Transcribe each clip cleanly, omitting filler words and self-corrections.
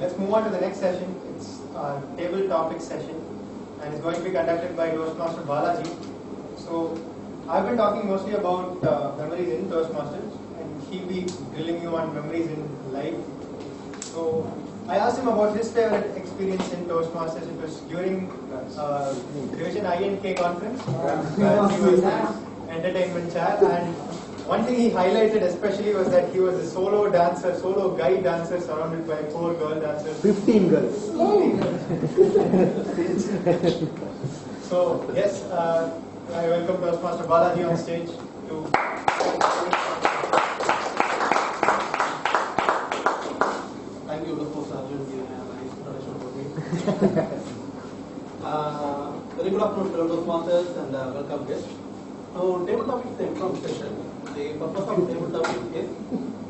Let's move on to the next session. It's our table topic session and it's going to be conducted by Toastmaster Balaji. So I've been talking mostly about memories in Toastmasters and he'll be grilling you on memories in life. So I asked him about his favorite experience in Toastmasters. It was during Division I and K conference. He was entertainment chair, and one thing he highlighted especially was that he was a solo dancer, solo guy dancer surrounded by 4 girl dancers. 15 girls. 15 girls. So yes, I welcome Toastmaster Balaji on stage to. Thank you, Toastmaster Arjun. Nice introduction for me. Very good afternoon, fellow Toastmasters, and welcome guests. So, table topic is the improvisation. The purpose of table topic is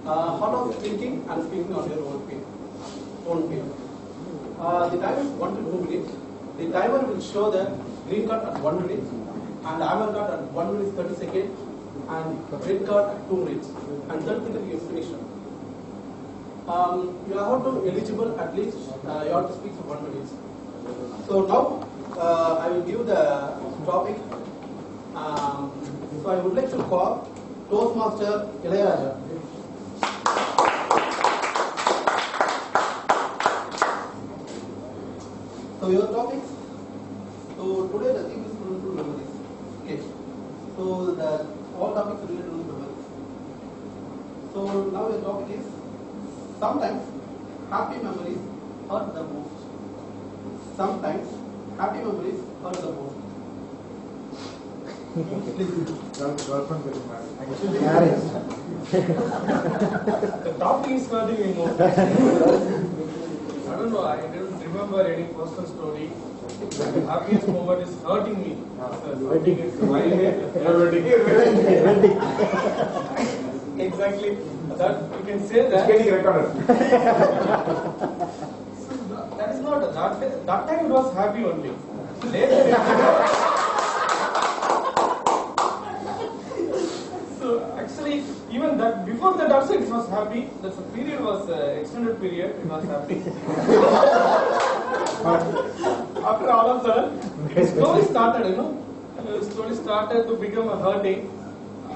how of thinking and speaking on your own feet. The time is 1 to 2 minutes. The timer will show the green card at 1 minute, and amber card at 1 minute 30 seconds, and red card at 2 minutes. And third thing is finish. You have to eligible at least you have to speak for 1 minute. So now I will give the topic. So I would like to call Toastmaster Ilayaraja. So your topic. So today the theme is related to memories. Okay. So all topics related to memories. So now your topic is sometimes happy memories hurt the most. Sometimes happy memories hurt the most. Girlfriend getting married. Marriage. The topic is hurting me more. I don't know, I don't remember any personal story. The happiest moment is hurting me. Wedding. Exactly. That you can say that. It's getting recorded. So that is not that time it was happy only. Later so actually even that before that also it was happy. That the period was extended period. It was happy. After all of that, it slowly started. Slowly started to become a hurting.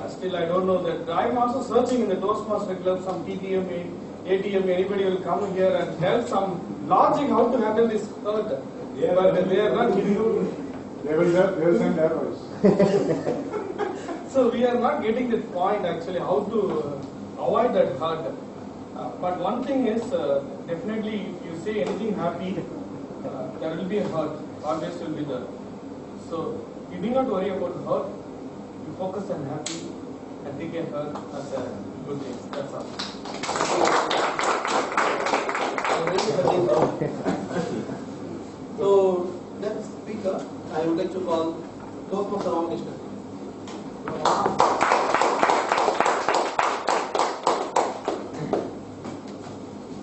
Still, I don't know that. I am also searching in the Toastmaster Club, some TTM, ATM, anybody will come here and tell some logic how to handle this hurt. Yeah, but they are not giving you. They will send arrows. So we are not getting the point actually how to avoid that hurt. But one thing is definitely if you say anything happy, there will be a hurt. Always will be there. So you need not worry about hurt. You focus on happy and take a hurt as a good thing. That's all. So next speaker, I would like to call Toastmaster Ramakrishna.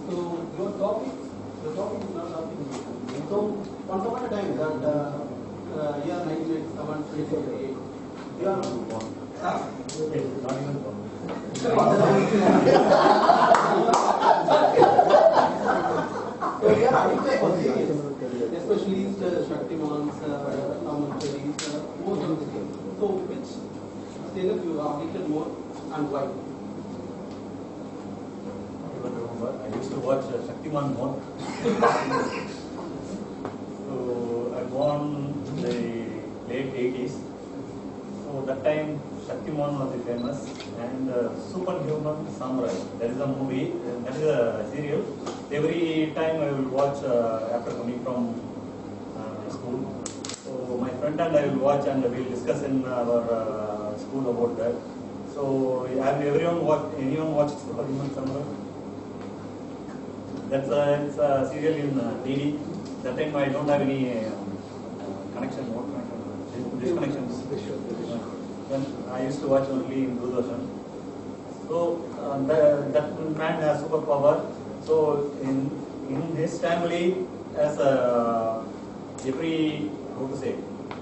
So your topic, the topic is not nothing. So once upon a time that year 1987, 1988, you are born. Not even born. So we are addicted for series, especially Shaktiman's, commentaries, most of the things. So which series you are addicted more and why? I don't remember. I used to watch Shaktiman more. So I born in the late 80s. So that time Shaktiman was famous and Superhuman Samurai. That is a movie. That is a serial. Every time I will watch after coming from school. So my friend and I will watch and we will discuss in our school about that. So have anyone watched Superhuman Samurai? It's a serial in DD. That time I don't have any connection, disconnections. Then I used to watch only in Doordarshan. So that man has superpower. So in his family, as every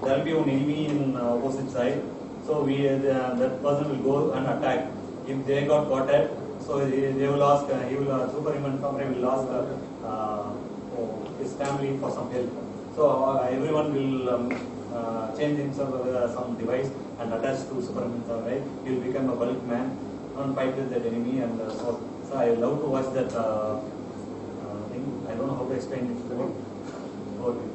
there will be one enemy in opposite side. So that person will go and attack. If they got caught, So they will ask, Superhuman Samurai will ask his family for some help. So everyone will change himself with some device and attach to Superhuman Samurai. He will become a bulk man and fight with that enemy. And so I love to watch that thing. I don't know how to explain it to them. Okay.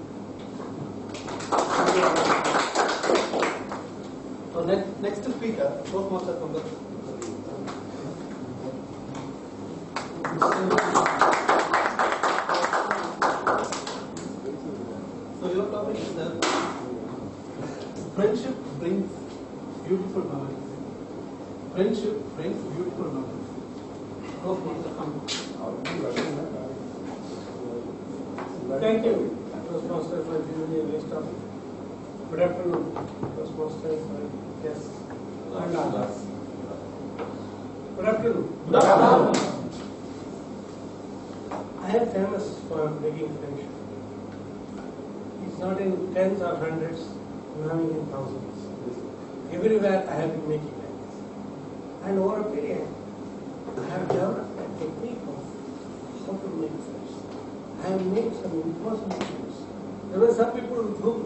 So next speaker, Toastmaster from the. So your topic is that friendship brings beautiful memories. Friendship brings beautiful memories. Toastmaster from. Thank you, Toastmaster, for giving me a nice topic. Good afternoon, Toastmasters and guests and others. Good afternoon. Good afternoon. I am famous for making friendship. It's not in tens or hundreds, I'm having in thousands. Everywhere I have been making like this. And over a period, I have developed a technique of how to make friends. I have made some impossible friends. There were some people with whom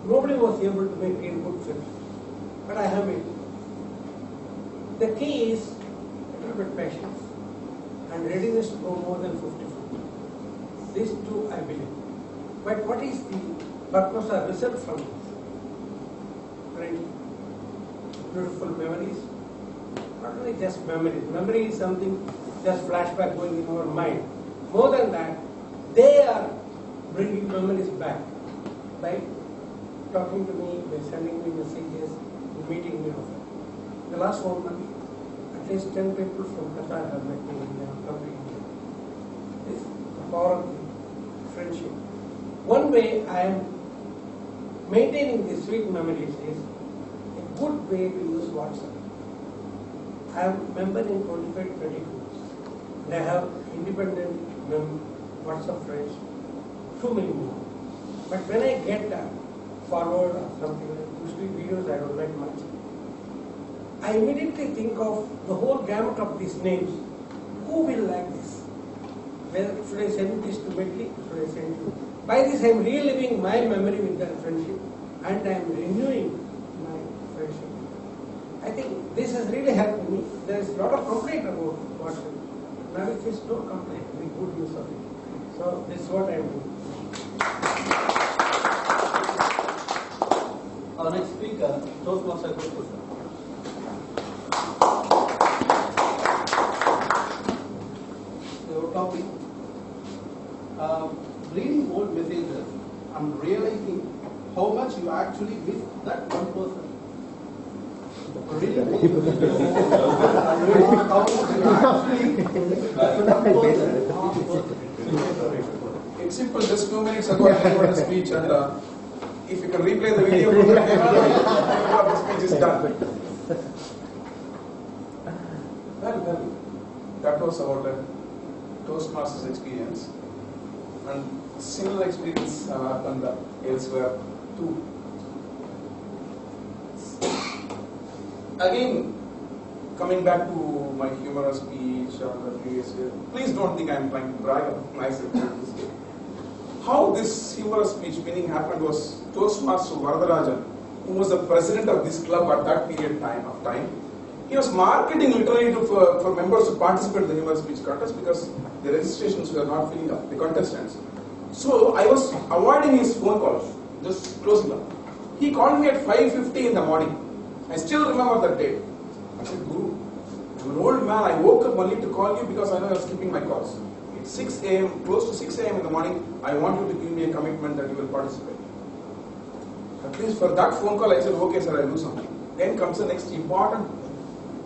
nobody was able to make real good friends. But I have made. The key is a little bit patience and readiness to go more than 50 feet. These two I believe. But what is the purpose or result from this? Right? Beautiful memories. Not only just memories. Memory is something just flashback going in our mind. More than that, they are bringing memories back by talking to me, by sending me messages, meeting me often. The last 1 month, at least 10 people from Qatar have met me in their country. This is the power of friendship. One way I am maintaining these sweet memories is a good way to use WhatsApp. I am a member in 25, 30 groups. And I have independent WhatsApp friends, too many more. But when I get forward or something like usually videos I don't like much, I immediately think of the whole gamut of these names. Who will like this? Where should I send this to Medley? Should I send to? By this I am reliving my memory with that friendship and I am renewing my friendship. I think this has really helped me. There is a lot of complaint about WhatsApp. Now it is no complaint, we good use of it. So this is what I am doing. Our next speaker, Toastmaster Krishna. Your topic, reading old messages and realizing how much you actually miss that one person. Reading old messages and realizing how much you actually miss that one person. It's simple, just 2 minutes ago I delivered a speech and if you can replay the video from the camera, the speech is done. Well, that was about a Toastmasters experience. And similar experience have happened elsewhere too. Again, coming back to my humorous speech on the previous year, please don't think I am trying to brag about myself this day. How this humorous speech meaning happened was Toastmaster Varadarajan, who was the president of this club at that period of time, he was marketing literally for members to participate in the humorous speech contest because the registrations were not filling up, the contestants. So I was avoiding his phone calls, just closing them. He called me at 5:50 in the morning. I still remember that date. I said, Guru, I'm an old man, I woke up only to call you because I know you're skipping my calls. It's 6 a.m., close to 6 a.m. in the morning, I want you to give me a commitment that you will participate. At least for that phone call, I said, okay sir, I'll do something. Then comes the next important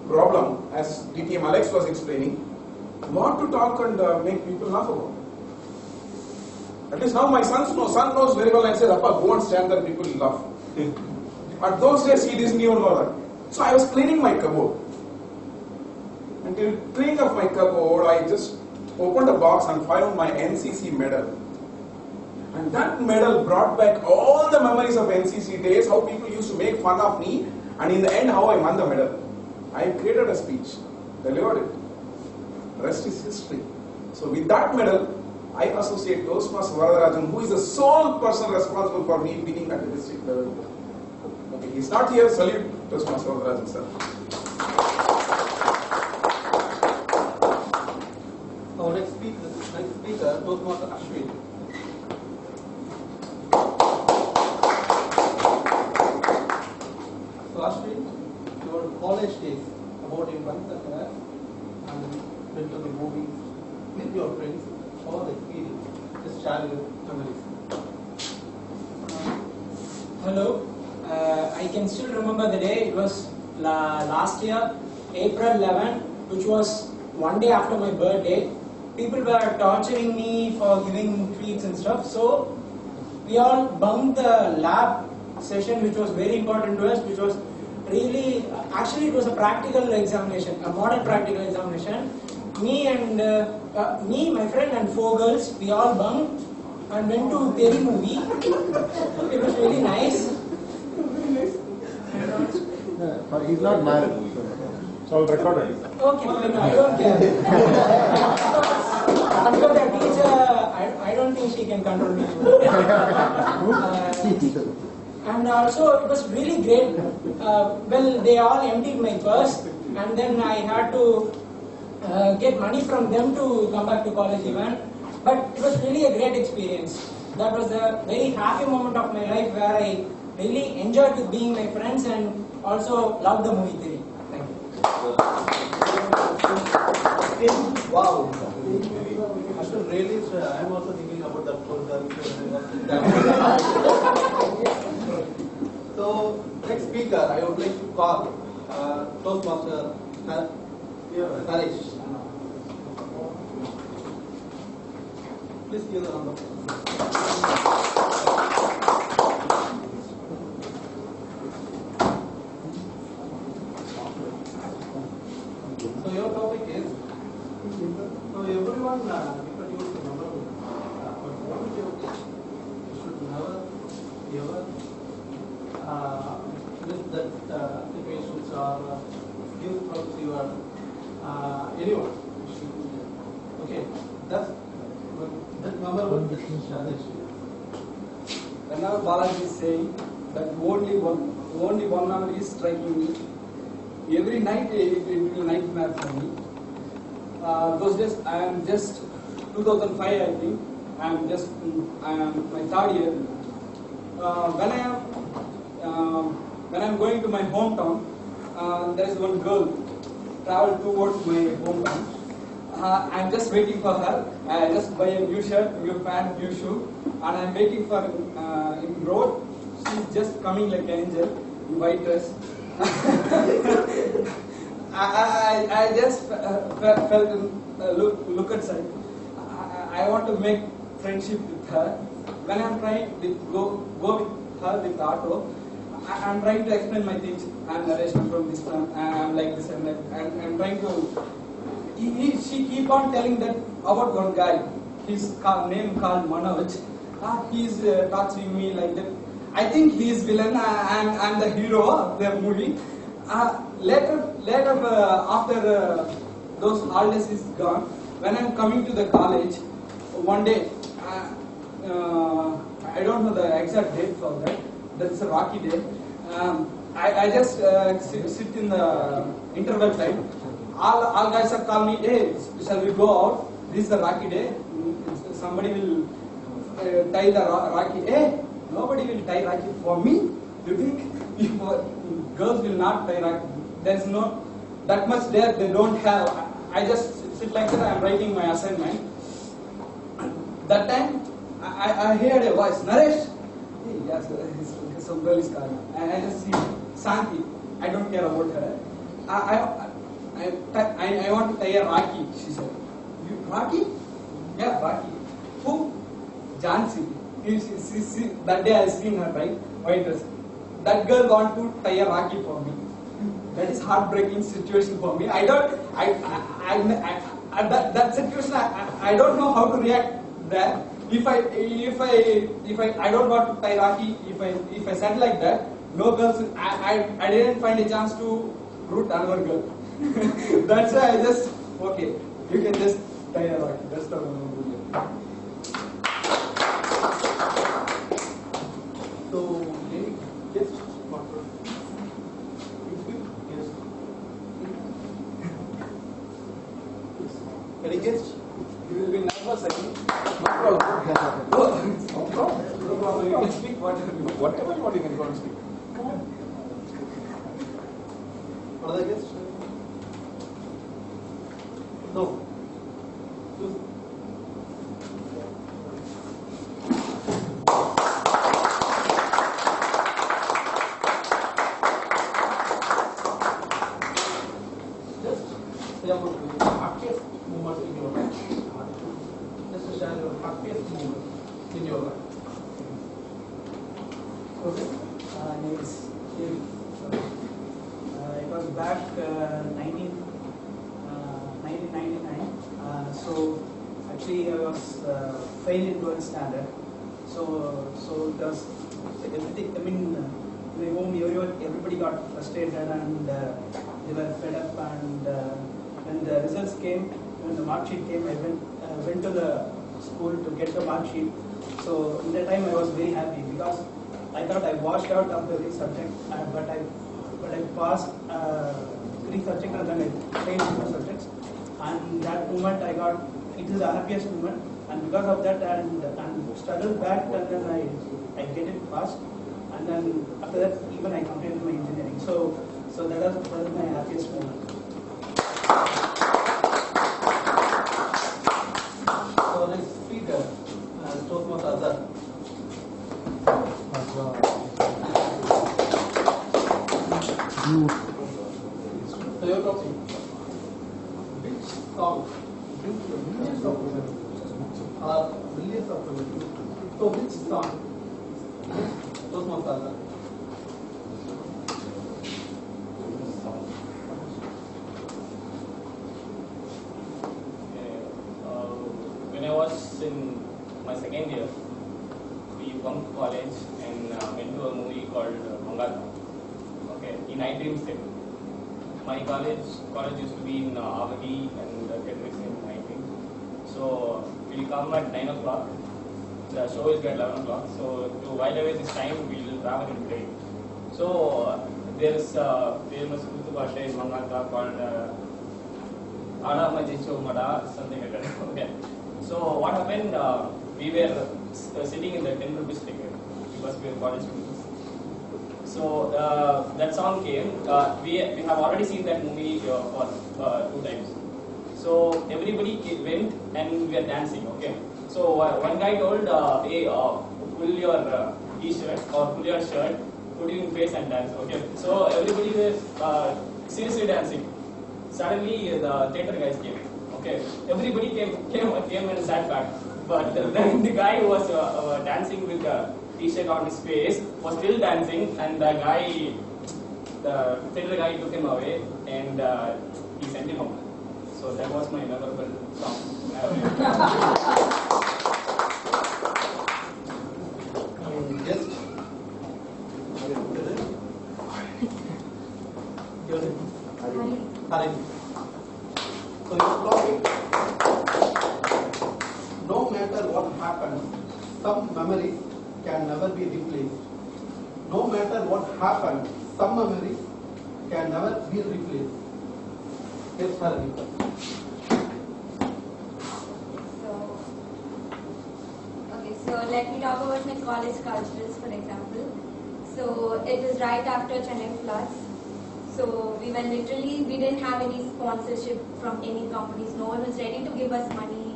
problem, as DTM Alex was explaining, what to talk and make people laugh about. At least now my son knows very well. I said, Appa, go and stand there, people will laugh. But those days he didn't even know that. So I was cleaning my cupboard. And till cleaning of my cupboard, I just opened a box and found my NCC medal. And that medal brought back all the memories of NCC days, how people used to make fun of me, and in the end how I won the medal. I created a speech, delivered it. Rest is history. So with that medal, I associate Toastmaster Varadarajan, who is the sole person responsible for me winning at the district level. Okay, he's not here. Salute Toastmaster Varadarajan, sir. Our next speaker, Toastmaster Ashwin. So Ashwin, your college days, about in one second, and went to the movies with your friends, all the experience, just share your memories. Hello, I can still remember the day. It was last year, April 11, which was one day after my birthday. People were torturing me for giving treats and stuff. So we all bunked the lab session, which was very important to us, which was really, actually it was a practical examination, a model practical examination. Me, my friend and 4 girls, we all bunked and went to Peri movie. It was really nice. He's not married. It's all recorded. Okay, I don't care. Because that teacher, I don't think she can control me. And also, it was really great. Well, they all emptied my purse, and then I had to get money from them to come back to college even. But it was really a great experience. That was a very happy moment of my life where I really enjoyed with being my friends and also loved the movie theory. Thank you. Wow. Ashwin, really, I am also thinking about that program. So, next speaker, I would like to call Toastmaster Naresh. Please give the round of applause. So your topic is, so everyone introduced the number, but what is your pitch? You should never ever miss that situations or give from your anyone. Okay, that's that number one challenge. Whenever Balaji is saying that only one memory is striking me. Every night it will be nightmare for me. Those days I am just 2005 I think. I am my 3rd year. When I am going to my hometown, there is one girl travel towards my hometown. I am just waiting for her. I just buy a new shirt, new pant, new shoe, and I am waiting for in road. She is just coming like an angel in white dress. I just felt look at side. I want to make friendship with her. When I'm trying to go with her with auto, I'm trying to explain my things. I'm Naresh from this one. I'm like this and that. And I'm trying to. She keep on telling that about one guy. His name called Manoj. He's torturing me like that. I think he is villain and I'm the hero of the movie. Later after those holidays is gone, when I'm coming to the college, one day, I don't know the exact date for that. That's a rocky day. I just sit in the interval time. All guys are calling me, hey, shall we go out? This is the rocky day. Somebody will tie the rocky. Hey, nobody will tie rocky for me. You think girls will not tie rocky? There's no that much there. They don't have. I just sit like that. I'm writing my assignment. That time, I heard a voice, Naresh. Hey, yes, some girl is calling. I just see Santi. I don't care about her. I want to tie a Rocky, she said. You, Rocky? Yeah, Rocky. Who? Jansi. That day I seen her, right? White dress. That girl want to tie a Rocky for me. That is heartbreaking situation for me. That situation I don't know how to react there. If I don't want to tie Rocky, if I said like that, no girls. I didn't find a chance to root another girl. That's why I just okay. You can just tie a rock. That's the one. So, any guest? Yes. Any guest? You will be nervous, I think. No problem. No problem. No problem. You can speak whatever you want. Whatever you want, you can go and speak. Another guest? No. Just say about the happiest moment in your life. Just share your happiest moment in your life. Okay. Yes. It was back 1999. So actually I was failed in 12th standard. So it was everything. I mean, in my home, everybody got frustrated and they were fed up. And when the results came, when the mark sheet came, I went to the school to get the mark sheet. So in that time I was very happy because I thought I washed out of every subject, but I passed 3 subjects and then I failed 2 subjects. And that moment it is the happiest moment. And because of that, and struggled back, and then I get it passed. And then after that, even I completed my engineering. So that was my happiest moment. So next speaker, Toastmasters. So you're talking. Which song brings the millions of women? Millions of women. So which song? Toastmasters. When I was in my second year, we bunked college and went to a movie called Mangala. Okay, in I Dream State. My college used to be in Avadi and Kedrix in I Dream. So we'll come at 9 o'clock. The show is at 11 o'clock. So to while away this time, we'll travel in train. So there is a famous Kutu Bhasha in Mangala called Ada Majicho Mada, something like that. Okay. So what happened? We were sitting in the 10 rupees ticket because we were college students. So that song came. We have already seen that movie for 2 times. So everybody went and we were dancing. Okay. So one guy told, "Hey, pull your t-shirt or pull your shirt, put it in face and dance." Okay. So everybody was seriously dancing. Suddenly the theater guys came. Okay. Everybody came and sat back. But then the guy who was dancing with the t-shirt on his face was still dancing, and the theater guy took him away and he sent him home. So that was my memorable song. Guest. Hari. So your topic, no matter what happens, some memory can never be replaced. No matter what happens, some memory can never be replaced. Yes, Hari. So let me talk about my college culturals, for example. So it was right after Chennai floods. So we didn't have any sponsorship from any companies. No one was ready to give us money,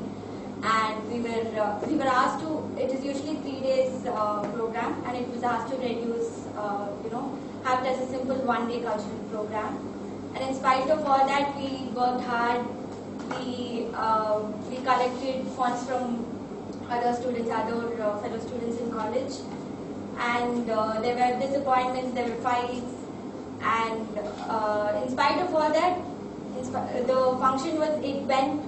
and we were asked to. It is usually 3 days program, and it was asked to reduce, have it as a simple 1-day cultural program. And in spite of all that, we worked hard. We collected funds from other fellow students in college, and there were disappointments, there were fights, and in spite of all that, the function went.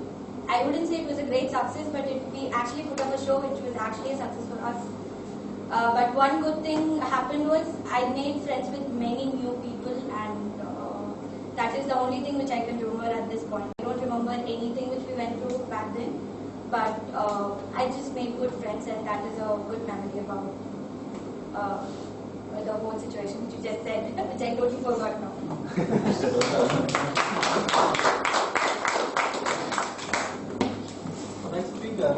I wouldn't say it was a great success, but we actually put up a show which was actually a success for us. But one good thing happened was I made friends with many new people, and that is the only thing which I can remember at this point. I don't remember remember anything which we went through back then. But I just made good friends, and that is a good memory about the whole situation which you just said, which I totally forgot now. Next speaker,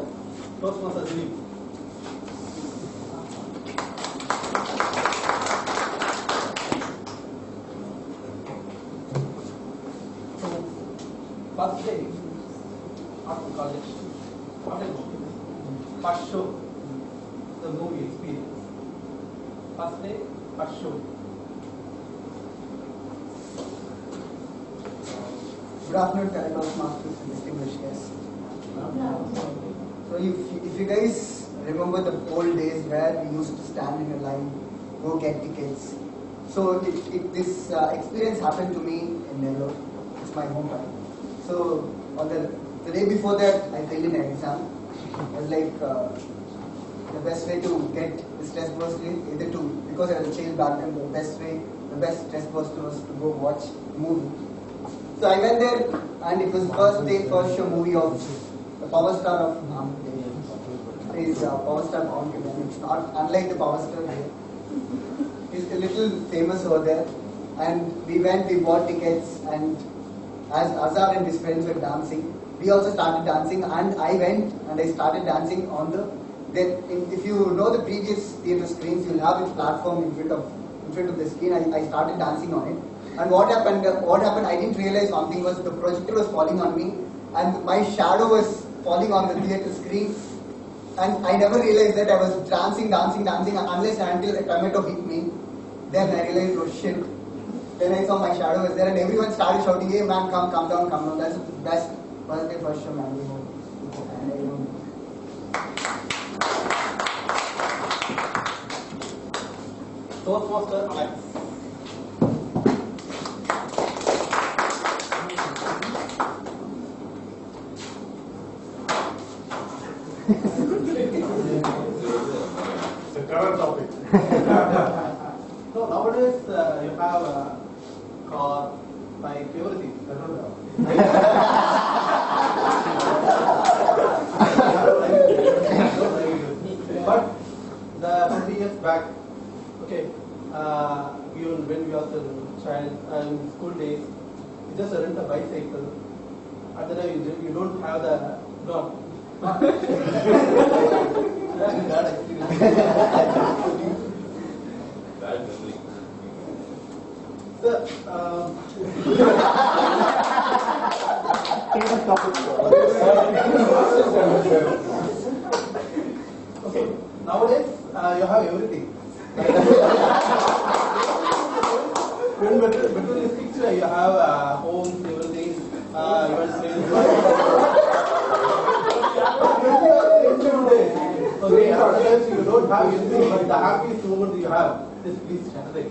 Toastmasters Dilip. First day after college, after first show, the movie experience. First day, first show. Good afternoon, Toastmasters and distinguished guests. So if you guys remember the old days where we used to stand in a line, go get tickets. So this experience happened to me in Nellore. It's my hometown. So on the day before that, I failed in an exam. It was like the best way to get the stress burst either to, because I was a child back then, the best stress burst was to go watch a movie. So I went there, and it was first show movie of the power star of is power star Pawan Kalyan. It's not unlike the power star here. He's a little famous over there, and we bought tickets, and as Azhar and his friends were dancing, we also started dancing, and I went and I started dancing on the. If you know the previous theatre screens, you'll have a platform in front of the screen. I started dancing on it, and what happened? I didn't realize one thing was the projector was falling on me, and my shadow was falling on the theatre screen, and I never realized that I was dancing unless and until a tomato hit me. Then I realized, oh shit. Then I saw my shadow was there, and everyone started shouting, "Hey man, come down." That's the best first day, first show memory. Toastmaster Alex. It's a current topic. So nowadays you have a car, bike, everything. But the 20 years back, okay, even when we were child and school days, you just rent a bicycle. At the time you don't have the dog. Bad experience. Bad memory. Sir, okay, nowadays you have everything. When between the picture you have homes, everything, your okay, sometimes you don't have anything, but the happiest moment you have is please share it.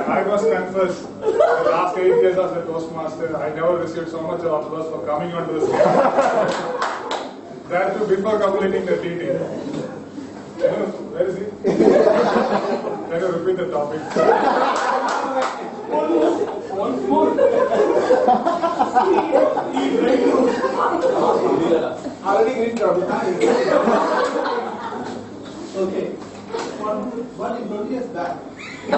I must confess, the last 8 years as a Toastmaster, I never received so much of applause for coming onto the stage. That too before completing the TT. Where is he? Can you repeat the topic? One more. Already green topic. Okay. What in 20 years back? In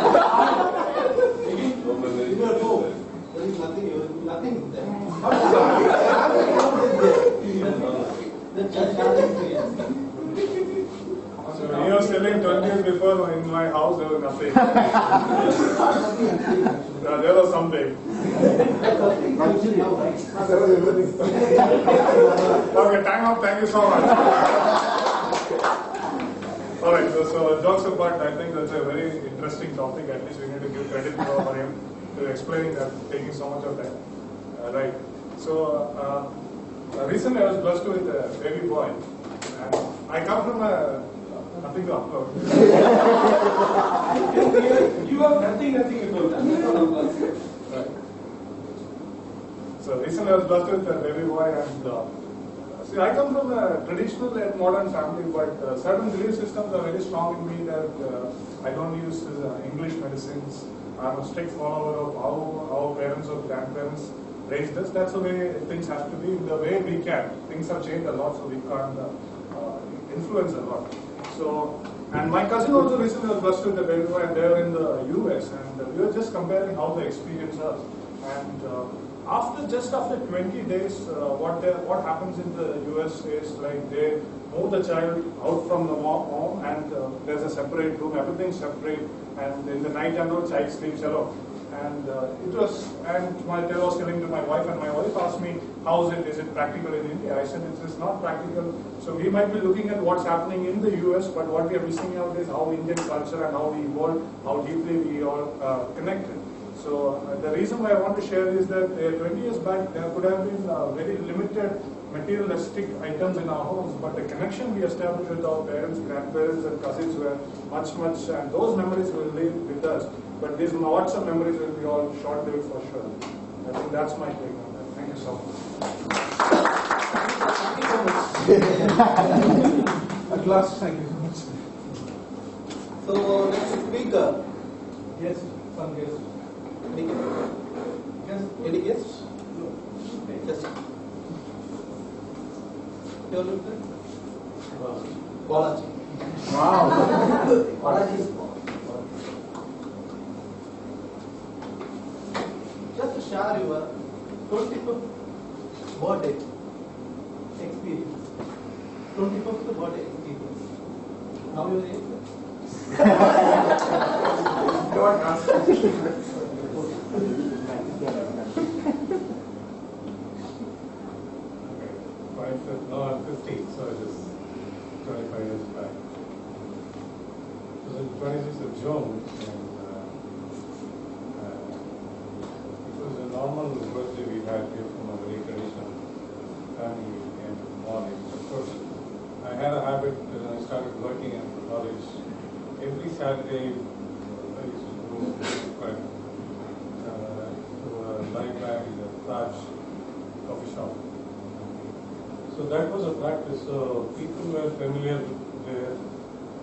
your home, there is nothing there. The church has experience. So he was telling 20 years before in my house there was nothing. There was something. Okay, time up. Thank you so much. Alright, so jokes apart, I think that's a very interesting topic. At least we need to give credit for him to explaining that, taking so much of time. Right. So recently I was blessed with a baby boy. And I come from nothing to upload. You have nothing at all. Right. So recently I was blessed with a baby boy, and See, I come from a traditional and modern family, but certain belief systems are very strong in me that I don't use English medicines. I'm a strict follower of how our parents or grandparents raised us. That's the way things have to be, in the way we can. Things have changed a lot, so we can't influence a lot. So, and my cousin also recently was blessed with a baby boy, and they're in the US, and we were just comparing how the experience was. And after 20 days, what happens in the US is like they move the child out from the home, and there's a separate room, everything's separate, and in the night and all, child sleeps alone. And I was telling to my wife, and my wife asked me, how is it practical in India? I said, it's not practical. So we might be looking at what's happening in the US, but what we are missing out is how Indian culture and how we evolved, how deeply we all connected. So the reason why I want to share is that 20 years back, there could have been very limited materialistic items in our homes, but the connection we established with our parents, grandparents, and cousins were much, and those memories will live with us. But these lots of memories will be all short-lived for sure. I think that's my take on that. Thank you so much. At last, thank you so much. So, next speaker. Yes, some guests. Any guests? Any guests? No. Just. Your name, sir? Balaji. Wow. Balaji is just to share your 25th birthday experience. 25th birthday experience. Now your age? Don't ask. 50, so it is 25 years back. It was the 26th of June, and it was a normal birthday we had here from a very traditional family in Medley. Of course, I had a habit when I started working in college. Every Saturday, I used to go quite to a library, the Taj coffee shop. So that was a practice. So people were familiar there.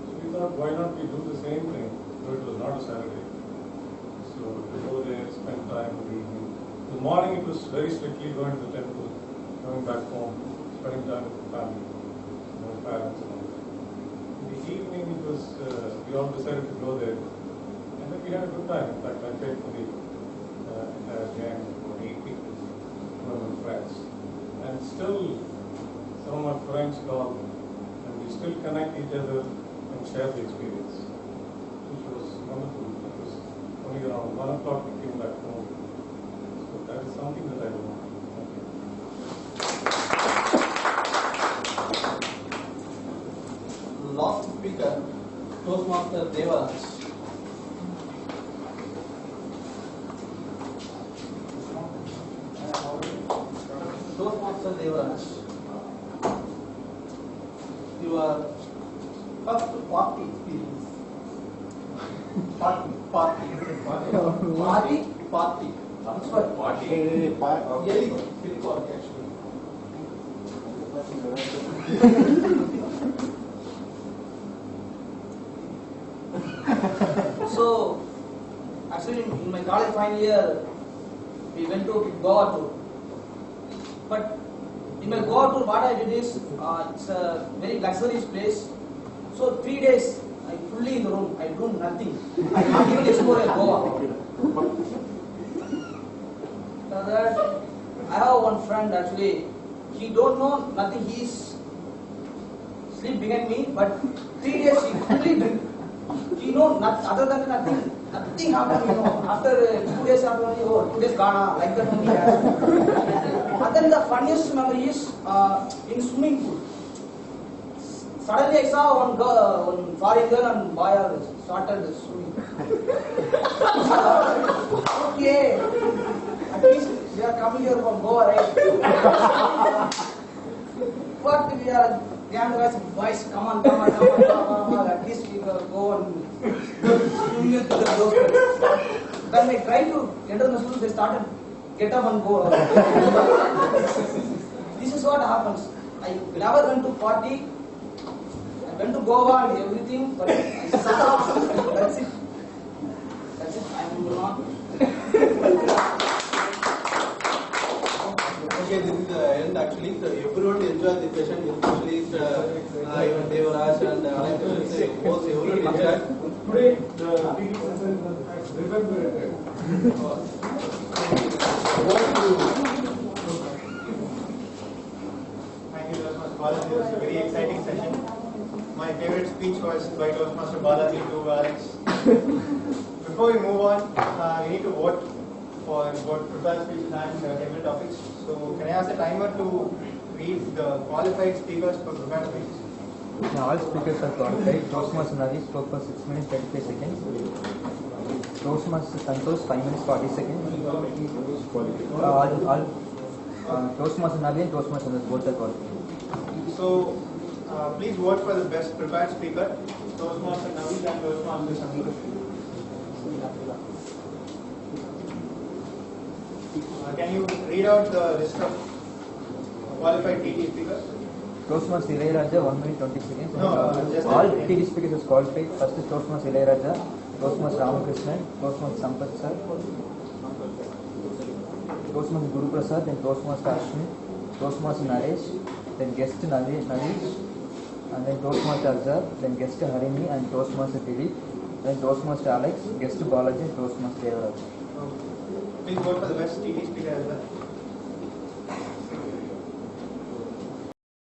So we thought, why not we do the same thing? Though it was not a Saturday. So we go there, spend time in the evening. In the morning it was very strictly going to the temple, coming back home, spending time with the family, parents and all that. In the evening it was, we all decided to go there. And then we had a good time. In fact, I paid for the entire gang, about 8 people, my friends. And still, some of my friends call, and we still connect each other and share the experience, which was wonderful. It was only around 1 o'clock we came back home. So that is something that I want. Thank you. Last speaker, Toastmaster Devaraj. Toastmaster Devaraj. Your first party experience. Party. Which one? Party. Very good party actually. So, actually in my college final year, we went to Goa tour. But in my Goa tour, what I did is, it's a very luxurious place. So 3 days, I fully in the room, I do nothing. I can't even explore Goa. After that, I have one friend actually, he don't know nothing, he's sleep behind me, but 3 days he fully drink. He know nothing, other than nothing happened, After 2 days after only, 2 days Ghana, like that only. And then the funniest memory is in swimming pool. Suddenly I saw one foreign girl and boy started swimming. Okay, at least we are coming here from Goa, right? But we are young guys, boys, come on, at least we will go and swim with those guys. When I tried to enter the pool, they started, get up and go. This is what happens. I never went to party. I went to Goa and everything, but I somehow, that's it. That's it. I'm not. Okay, this is the end actually. So everyone enjoyed the session, especially even Devaraj and Alex. Both everyone enjoyed. Today, the PD session has reverberated. Thank you, Toastmaster Balaji. It was a very exciting session. My favorite speech was by Toastmaster Balaji to Alex. Before we move on, we need to vote for both prepared speeches and table topics. So, can I ask the timer to read the qualified speakers for prepared speeches? Now all speakers are qualified. Toastmaster Navi spoke for 6 minutes 35 seconds. Toastmaster Santosh 5 minutes 40 seconds. Toastmaster Navi and Toastmaster Santosh both are qualified. So, please vote for the best prepared speaker, Toastmaster Navi and Toastmaster Santosh. Can you read out the list of qualified TT speakers? Toastmaster Ilayaraja 1 minute 20 seconds. Just All TT speakers are qualified. First is Toastmaster Ilayaraja, Toastmaster Ramakrishnan, Toastmaster Sampath sir, Toastmaster Guru Prasad, then Toastmaster Ashwin, Toastmaster Naresh, then guest Naresh, and then Toastmaster Azhar, then guest Harini and Toastmaster Dilip, then Toastmaster Alex, guest Balaji, and Toastmaster Devaraja. Please vote for the best TT speaker as well.